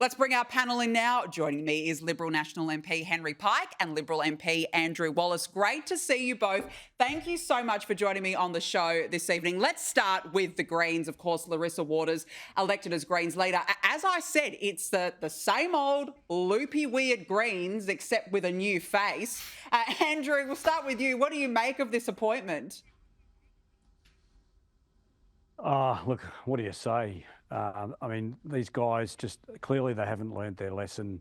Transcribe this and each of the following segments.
Let's bring our panel in now. Joining me is Liberal National MP Henry Pike and Liberal MP Andrew Wallace. Great to see you both. Thank you so much for joining me on the show this evening. Let's start with the Greens. Of course, Larissa Waters elected as Greens leader. As I said, it's the same old loopy, weird Greens, except with a new face. Andrew, we'll start with you. What do you make of this appointment? Look, what do you say? I mean, these guys just clearly they haven't learnt their lesson.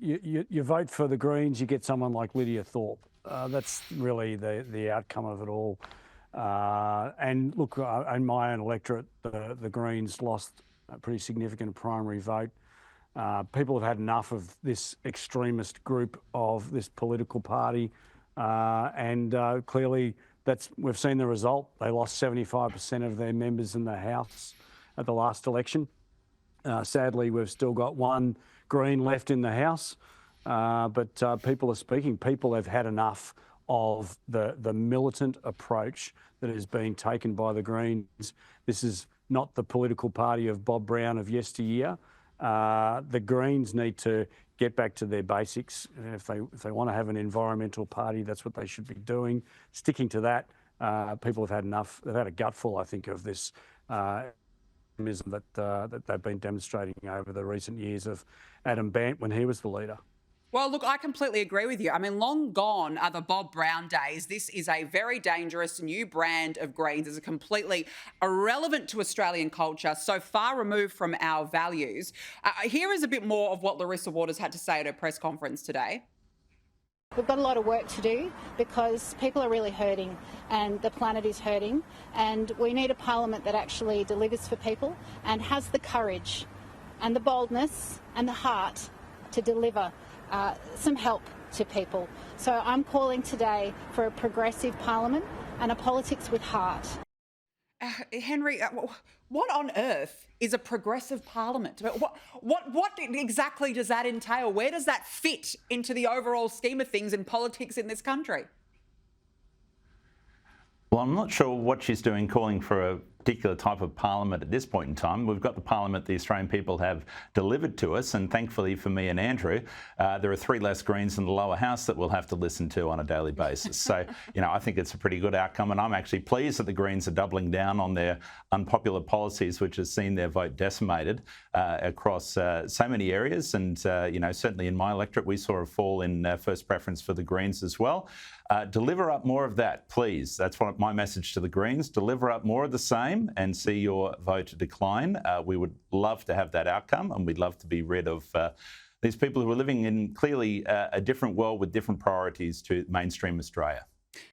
You vote for the Greens, you get someone like Lidia Thorpe. That's really the outcome of it all. And look, in my own electorate, the Greens lost a pretty significant primary vote. People have had enough of this extremist group of this political party, and clearly. We've seen the result. They lost 75% of their members in the House at the last election. Sadly, we've still got one Green left in the House, but people are speaking. People have had enough of the militant approach that is being taken by the Greens. This is not the political party of Bob Brown of yesteryear. The Greens need to get back to their basics. If they want to have an environmental party, that's what they should be doing. Sticking to that, people have had enough. They've had a gutful, I think, of this extremism that they've been demonstrating over the recent years of Adam Bandt when he was the leader. Well, look, I completely agree with you. I mean, long gone are the Bob Brown days. This is a very dangerous new brand of Greens. It's completely irrelevant to Australian culture, so far removed from our values. Here is a bit more of what Larissa Waters had to say at her press conference today. We've got a lot of work to do because people are really hurting and the planet is hurting, and we need a parliament that actually delivers for people and has the courage and the boldness and the heart to deliver some help to people. So I'm calling today for a progressive parliament and a politics with heart. Henry, what on earth is a progressive parliament? What exactly does that entail? Where does that fit into the overall scheme of things in politics in this country? Well, I'm not sure what she's doing calling for a particular type of parliament at this point in time. We've got the parliament the Australian people have delivered to us, and thankfully for me and Andrew, there are 3 less Greens in the lower house that we'll have to listen to on a daily basis. So, I think it's a pretty good outcome, and I'm actually pleased that the Greens are doubling down on their unpopular policies, which has seen their vote decimated across so many areas. And, certainly in my electorate, we saw a fall in first preference for the Greens as well. Deliver up more of that, please. That's what my message to the Greens. Deliver up more of the same and see your vote decline. We would love to have that outcome, and we'd love to be rid of these people who are living in clearly a different world with different priorities to mainstream Australia.